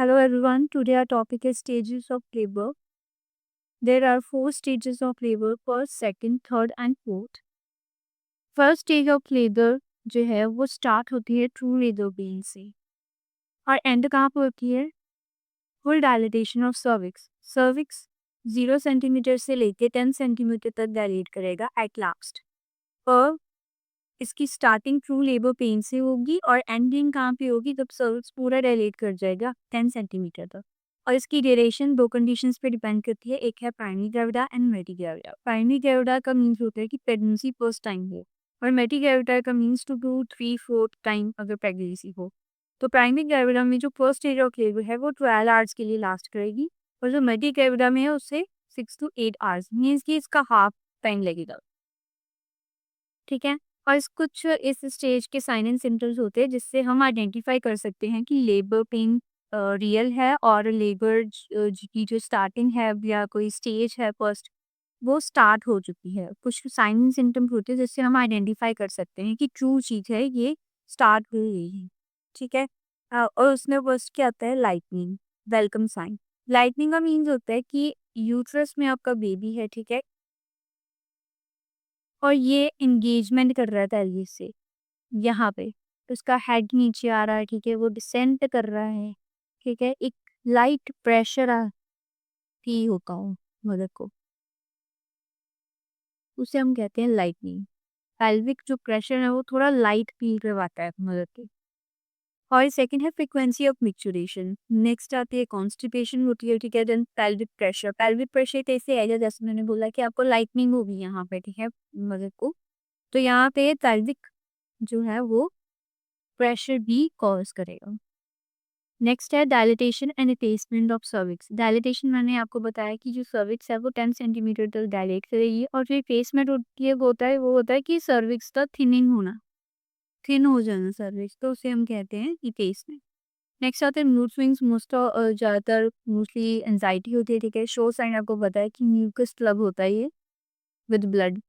Hello everyone. Today our topic is stages of labor. There are 4 stages of labor: first, second, third and fourth. First stage of labour जो है वो start होती है true labour pain से और end कहाँ पर होती है? Full dilatation of cervix. Cervix 0 centimetre से लेके 10 सेंटीमीटर तक डायलेट करेगा एट लास्ट। और इसकी स्टार्टिंग ट्रू लेबर पेन से होगी और एंडिंग कहाँ पे होगी? जब सर्विक्स पूरा डायलेट कर जाएगा 10 सेंटीमीटर तक। और इसकी ड्यूरेशन 2 कंडीशंस पे डिपेंड करती है, एक है primary gravida and multi gravida. Primary gravida का मीन्स होता है कि प्रेगनेंसी फर्स्ट टाइम हो, और मेटी ग्रेविडा का मीन्स 2 to 3 4 टाइम अगर प्रेगनेंसी हो। तो प्राइमरी ग्रेविडा में जो फर्स्ट स्टेज ऑफ लेबर है वो 12 आवर्स के लिए लास्ट करेगी, और जो मेटी ग्रेविडा में है उससे 6 to 8 आवर्स, मीन्स कि इसका हाफ टाइम लगेगा। ठीक है। और कुछ इस स्टेज के साइन एंड सिम्टम्स होते हैं जिससे हम आइडेंटिफाई कर सकते हैं कि लेबर पेन रियल है और लेबर की जो स्टार्टिंग है या कोई स्टेज है फर्स्ट, वो स्टार्ट हो चुकी है। कुछ साइन एंड सिम्टम्स होते हैं जिससे हम आइडेंटिफाई कर सकते हैं कि ट्रू चीज़ है, ये स्टार्ट हो गई है। ठीक है। और उसमें फर्स्ट क्या आता है? Lightning, welcome sign. लाइटनिंग का मीन्स होता है कि यूट्रस में आपका बेबी है, ठीक है, और ये एंगेजमेंट कर रहा था एल्विस से यहाँ पे। तो उसका हेड नीचे आ रहा है, ठीक है, वो डिसेंट कर रहा है, ठीक है, एक लाइट प्रेशर फील होता हो मदर को, उसे हम कहते हैं लाइटनिंग। पेल्विक जो प्रेशर है वो थोड़ा लाइट फील करवाता है मदर के। और सेकंड है फ्रीक्वेंसी ऑफ मिक्सचुरेशन। नेक्स्ट आती है कॉन्स्टिपेशन होती है, ठीक है, then pelvic pressure. Pelvic pressure एक ऐसे आएगा जैसे मैंने बोला कि आपको लाइटनिंग होगी यहाँ पे, ठीक है, मदर को। तो यहाँ पे पेल्विक जो है वो प्रेशर भी कॉज करेगा। नेक्स्ट है dilatation and effacement of cervix. Dilatation मैंने आपको बताया कि जो सर्विक्स है वो 10 सेंटीमीटर तक डायलेट करेगी, और जो इफेसमेंट होती है वो होता है कि सर्विक्स का थिनिंग होना, थिन हो जाना सर्विक्स, तो उसे हम कहते हैं इफेसमेंट। नेक्स्ट आता है मूड स्विंग्स। ज़्यादातर मोस्टली एंजाइटी होती है, ठीक है। शो साइन आपको पता है कि म्यूकस प्लग होता है ये विद ब्लड।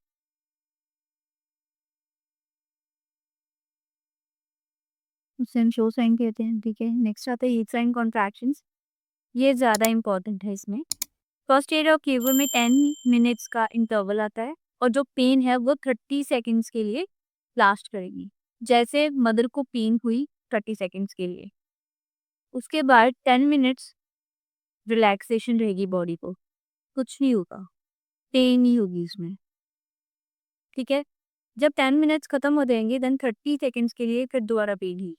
उसे हम शो साइन कहते हैं, ठीक है। नेक्स्ट आता है हीट साइन कॉन्ट्रैक्शंस। ये ज़्यादा इंपॉर्टेंट है इसमें। फर्स्ट एड ऑफ लेबर में 10 मिनट्स का इंटरवल आता है, और जो पेन है वो 30 सेकेंड्स के लिए लास्ट करेगी। जैसे मदर को पेन हुई 30 सेकेंड्स के लिए, उसके बाद 10 मिनट्स रिलैक्सेशन रहेगी बॉडी को, कुछ नहीं होगा, पेन नहीं होगी इसमें, ठीक है। जब 10 मिनट्स खत्म हो जाएंगे देन 30 सेकेंड्स के लिए फिर दोबारा पेन ही,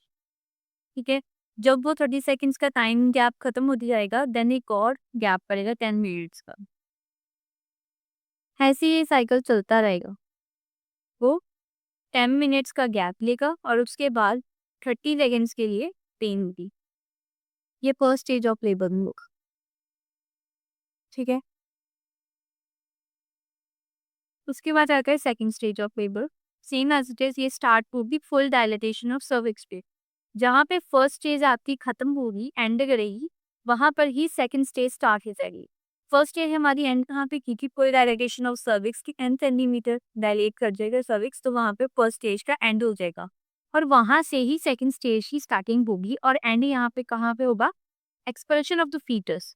ठीक है। जब वो 30 सेकेंड्स का टाइम गैप खत्म हो जाएगा देन एक और गैप पड़ेगा 10 मिनट्स का। ऐसे ये साइकिल चलता रहेगा। वो 10 मिनट्स का गैप लेगा और उसके बाद 30 सेकेंड्स के लिए पेन होगी। ये फर्स्ट स्टेज ऑफ लेबर में होगा, ठीक है। उसके बाद आता है second stage of labour. Same as it is, ये स्टार्ट होगी फुल डायलिटेशन ऑफ सर्विक्स पे। जहाँ पे फर्स्ट स्टेज आपकी खत्म होगी, एंड करेगी, वहां पर ही सेकंड स्टेज स्टार्ट हो जाएगी। फर्स्ट स्टेज हमारी एंड कहाँ पे की थी? फुल डायलिटेशन ऑफ सर्विक्स की 10 सेंटीमीटर डायलेट कर जाएगा सर्विक्स, तो वहां पे फर्स्ट स्टेज का एंड हो जाएगा, और वहां से ही सेकंड स्टेज की स्टार्टिंग होगी, और एंड यहाँ पे कहाँ पे होगा? Expulsion of the foetus.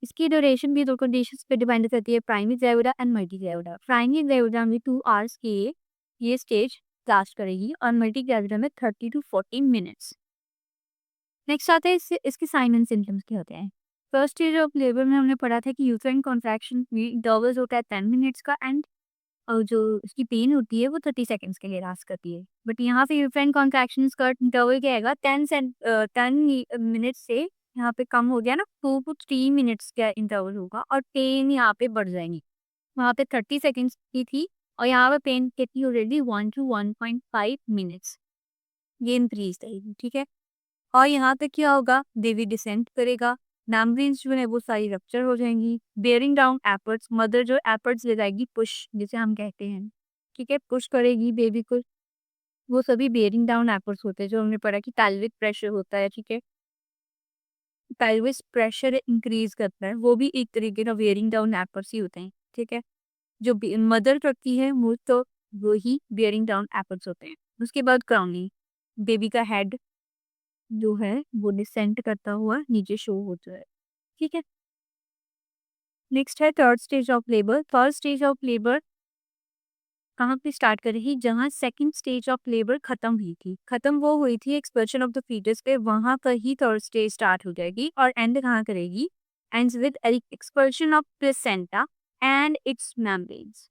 इसकी ड्यूरेशन भी 2 कंडीशंस पे डिपेंड करती है, primary gravida and multigravida. Primary gravida में 2 आवर्स के ये स्टेज लास्ट करेगी, और मल्टी ग्रेविडा में 30 to 40 मिनट्स। नेक्स्ट आता है इसके साइन एंड सिम्टम्स क्या होते हैं। फर्स्ट स्टेज ऑफ लेबर में हमने पढ़ा था कि यूट्राइन कॉन्ट्रैक्शन में इंटरवल्स होता है 10 मिनट्स का, एंड और जो उसकी पेन होती है वो 30 सेकेंड्स के लिए लास्ट करती है। बट यहाँ पे यूट्राइन कॉन्ट्रैक्शंस का इंटरवल क्या आएगा? 10 मिनट्स से यहाँ पे कम हो गया ना, 2 to 3 मिनट्स का इंटरवल होगा, और पेन यहाँ पे बढ़ जाएंगी। वहाँ पे 30 सेकेंड्स की थी, और यहाँ पे पेन कितनी हो जाएगी? 1 to 1.5 मिनट्स, ये इंक्रीज रहेगी, ठीक है। और यहाँ पे क्या होगा? बेबी डिसेंट करेगा, मेम्ब्रेन्स जो है वो सारी रप्चर हो जाएंगी। बेयरिंग डाउन एफर्ट्स, मदर जो एफर्ट्स लगाएगी, पुश जिसे हम कहते हैं, ठीक है, पुश करेगी बेबी को। वो सभी बेयरिंग डाउन एफर्ट्स होते हैं, जो हमने पढ़ा कि पेल्विक प्रेशर होता है, ठीक है। पेल्विक प्रेशर इंक्रीज करता है, वो भी एक तरीके का बेयरिंग डाउन एफर्ट्स ही होते हैं, ठीक है। जो मदर करती है वो तो वो ही बेयरिंग डाउन एफर्ट्स होते हैं। उसके बाद क्राउनिंग, बेबी का हेड जो है वो डिसेंट करता हुआ नीचे शो होता है। ठीक है। नेक्स्ट है third stage of labour. Third stage of labour कहाँ पे स्टार्ट करेगी, जहाँ सेकंड स्टेज ऑफ लेबर खत्म हुई थी। खत्म वो हुई थी एक्सप्रेशन ऑफ द फीटस पे, वहां पर ही थर्ड स्टेज स्टार्ट हो जाएगी और एंड कहाँ करेगी, ends with expulsion of placenta and its membranes.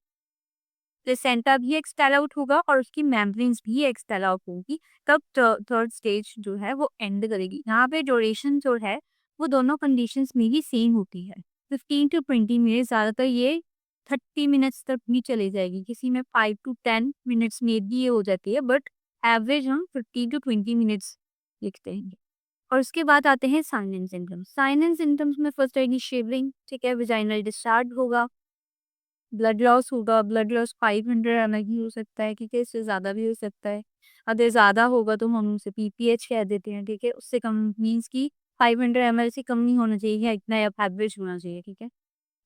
Placenta भी एक्सपेल आउट होगा और उसकी मेम्ब्रेन्स भी एक्सपेल आउट होगी, तब थर्ड स्टेज जो है वो एंड करेगी। यहाँ पे ड्यूरेशन जो है वो दोनों कंडीशंस में ही सेम होती है, 15 to 20 मिनट। ज़्यादातर ये 30 मिनट्स तक भी चली जाएगी, किसी में 5 to 10 मिनट्स में भी ये हो जाती है, बट एवरेज हम 15 to 20 मिनट्स लिखते हैं। और उसके बाद आते हैं sign and symptoms. Sign and symptoms में फर्स्ट आएगी शिवरिंग, ठीक है, वेजाइनल डिस्चार्ज होगा, ब्लड लॉस होगा। ब्लड लॉस 500 ml भी हो सकता है, ठीक है, इससे ज़्यादा भी हो सकता है। अगर ज़्यादा होगा तो हम उसे पीपीएच कह देते हैं, ठीक है, उससे कम मीन्स कि 500 ml से कम नहीं होना चाहिए, या इतना एवरेज होना चाहिए, ठीक है,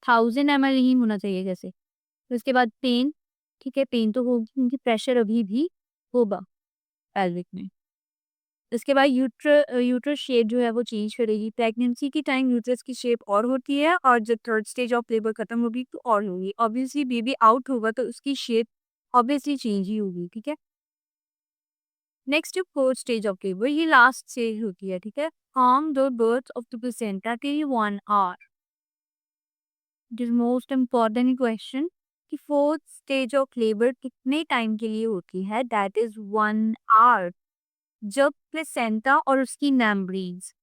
1000 ml ही होना चाहिए जैसे। तो उसके बाद पेन, ठीक है, पेन तो होगी क्योंकि प्रेशर अभी भी होगा पेल्विक में। इसके बाद यूट्रस शेप जो है वो चेंज करेगी। प्रेगनेंसी की टाइम यूट्रस की शेप और होती है, और जब थर्ड स्टेज ऑफ लेबर खत्म होगी तो और होगी। ऑब्वियसली बेबी आउट होगा तो उसकी शेप ऑब्वियसली चेंज ही होगी, ठीक है। Next fourth stage of labour, ये लास्ट स्टेज होती है, ठीक है। From the birth of the placenta till 1 hour. It is most important question कि फोर्थ स्टेज ऑफ लेबर कितने टाइम के लिए होती है, दैट इज 1 आवर। जब प्लेसेंटा और उसकी मेम्ब्रेन्स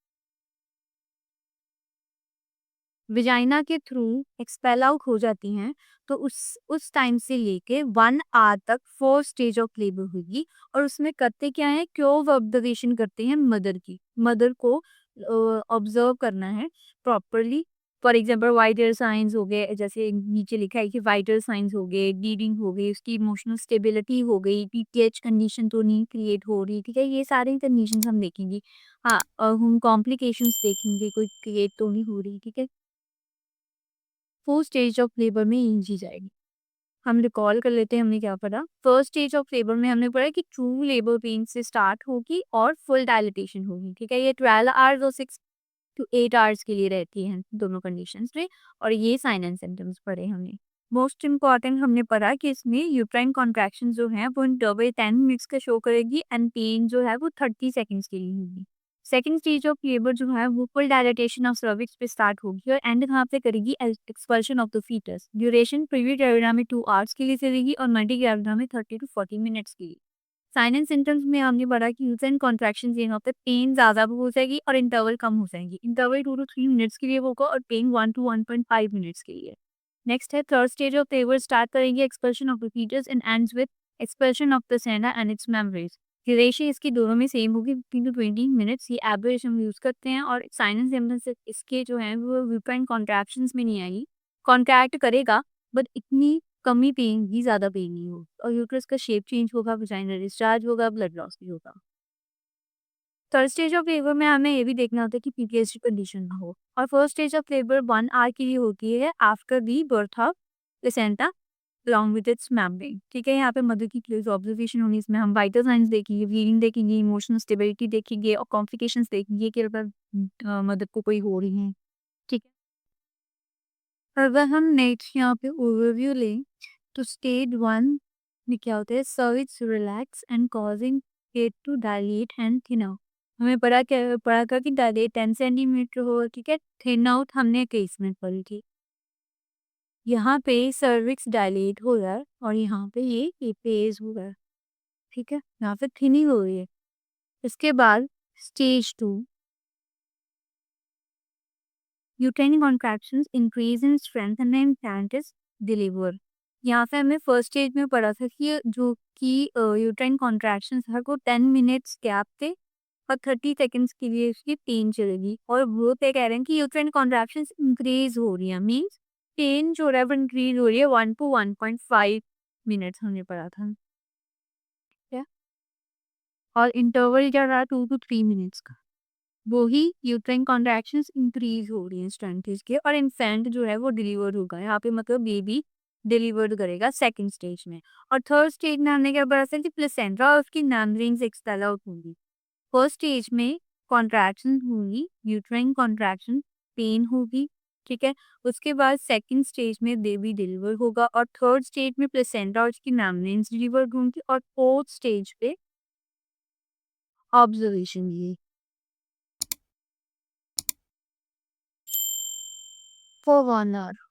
विजाइना के थ्रू एक्सपेल आउट हो जाती हैं, तो उस टाइम से लेके 1 आवर तक फोर्थ स्टेज ऑफ लेबर होगी। और उसमें करते क्या है, क्योर ऑब्जर्वेशन करते हैं मदर की। मदर को ऑब्जर्व करना है properly. For example vital science हो गए, जैसे नीचे लिखा है कि वाइटल साइंस हो गए, ब्लीडिंग हो गई, उसकी इमोशनल स्टेबिलिटी हो गई, पीटीएच कंडीशन तो नहीं क्रिएट हो रही, ठीक है, ये सारी कंडीशन हम देखेंगे। हाँ, और हम कॉम्प्लिकेशंस देखेंगे, कोई क्रिएट तो नहीं हो रही, ठीक है। फोर्थ स्टेज ऑफ लेबर में ये चीज आएगी। हम रिकॉल कर लेते हैं हमने क्या पढ़ा। फर्स्ट स्टेज ऑफ लेबर में हमने पढ़ा कि ट्रू लेबर पेन से स्टार्ट होगी और फुल डायलिटेशन होगी, ठीक है। ये 12 आवर्स और 6 to 8 आवर्स के लिए रहती हैं दोनों कंडीशंस में। और ये साइन एंड सिम्टम्स पढ़े हमने। मोस्ट इम्पॉर्टेंट हमने पढ़ा कि इसमें यूट्राइन कॉन्ट्रैक्शन जो है वो इंटरवल 10 मिनट्स का शो करेगी, एंड पेन जो है वो 30 सेकेंड्स के लिए होगी। सेकंड स्टेज ऑफ लेबर जो है वो फुल डायलेटेशन ऑफ सर्विक्स पे स्टार्ट होगी और एंड कहाँ पे करेगी, expulsion of the foetus. Duration primi gravida में 2 आवर्स के लिए चलेगी और मल्टी ग्रेविडा में 30 to 40 मिनट्स के लिए। साइन एंड सिम्टम्स में हमने पढ़ा कि यूट्राइन कॉन्ट्रैक्शन ये होते हैं, पेन ज्यादा हो जाएगी और इंटरवल कम हो जाएगी। इंटरवल 2 to 3 मिनट्स के लिए होगा और पेन 1 to 1.5 मिनट्स के लिए। नेक्स्ट है third stage of labour, start करेंगे expulsion of the foetus and ends with expulsion of the सेना एंड इट्स मेम्ब्रेन्स। ड्यूरेशन इसकी दोनों में सेम होगी, 15 to 20 मिनट्स। ये एवरेज हम यूज करते हैं। और साइन एंड सिम्टम्स इसके जो है वो यूट्राइन कॉन्ट्रैक्शंस में नहीं आएगी, कॉन्ट्रैक्ट करेगा बट इतनी कमी पेन ही, ज्यादा पेन नहीं होगी। और यूट्रस का शेप चेंज होगा, वजाइनल डिस्चार्ज होगा, ब्लड लॉस भी होगा। थर्ड स्टेज ऑफ लेबर में हमें ये भी देखना होता है कि पीटीएसडी कंडीशन ना हो। और first stage of labour 1 hour के लिए होती है after the birth of placenta along with its membrane, ठीक है। यहाँ पे मदर की क्लोज ऑब्जर्वेशन होनी, इसमें हम वाइटल साइंस देखेंगे, ब्लीडिंग देखेंगे, इमोशनल स्टेबिलिटी देखेंगे और कॉम्प्लिकेशंस देखेंगे कि अगर मदर को कोई हो रही है, ठीक है। अगर हम नेक्स्ट यहाँ पे ओवरव्यू लें तो स्टेज 1 में क्या होता है, cervix relax and causing it to dilate and thin out. हमें पढ़ा था कि डायलेट 10 सेंटीमीटर हो, ठीक है, थिन आउट हमने 21 मिनट पढ़ी थी। यहाँ पे सर्विक्स डायलेट हो रहा है और यहाँ पे ये एपेज हो रहा है, ठीक है, यहाँ पे थिनिंग हो रही है। इसके बाद stage 2, uterine contractions increase in strength and implant is deliver. यहाँ पे हमें फर्स्ट स्टेज में पढ़ा था कि जो कि यूट्राइन कॉन्ट्रैक्शंस हर को 10 मिनट्स गैप पे और 30 सेकेंड्स के लिए उसकी पेन चलेगी। और वो पे कह रहे हैं कि यूट्राइन कॉन्ट्रैक्शंस इंक्रीज हो रही है, मीन्स पेन जो है वो इंक्रीज हो रही है 1 to 1.5 मिनट्स हमने पढ़ा था, ठीक है। और इंटरवल क्या रहा, 2 to 3 मिनट्स का। वो ही यूट्राइन कॉन्ट्रैक्शंस इंक्रीज हो रही हैं स्ट्रेंथ के, और इन्फेंट जो है वो डिलीवर होगा। यहाँ पे मतलब बेबी डिलीवर्ड करेगा सेकंड स्टेज में। और थर्ड स्टेज में हमने क्या पढ़ा था कि प्लेसेंटा और उसकी मेम्ब्रेन्स एक्सपेल आउट होंगी। फर्स्ट स्टेज में कॉन्ट्रैक्शन होगी, यूट्राइन कॉन्ट्रैक्शन, पेन होगी, ठीक है। उसके बाद सेकंड स्टेज में बेबी डिलीवर होगा और थर्ड स्टेज में प्लेसेंटा और उसकी मेम्ब्रेन्स डिलीवर होंगी और फोर्थ स्टेज पे ऑब्जर्वेशन ये फॉर 1 आवर।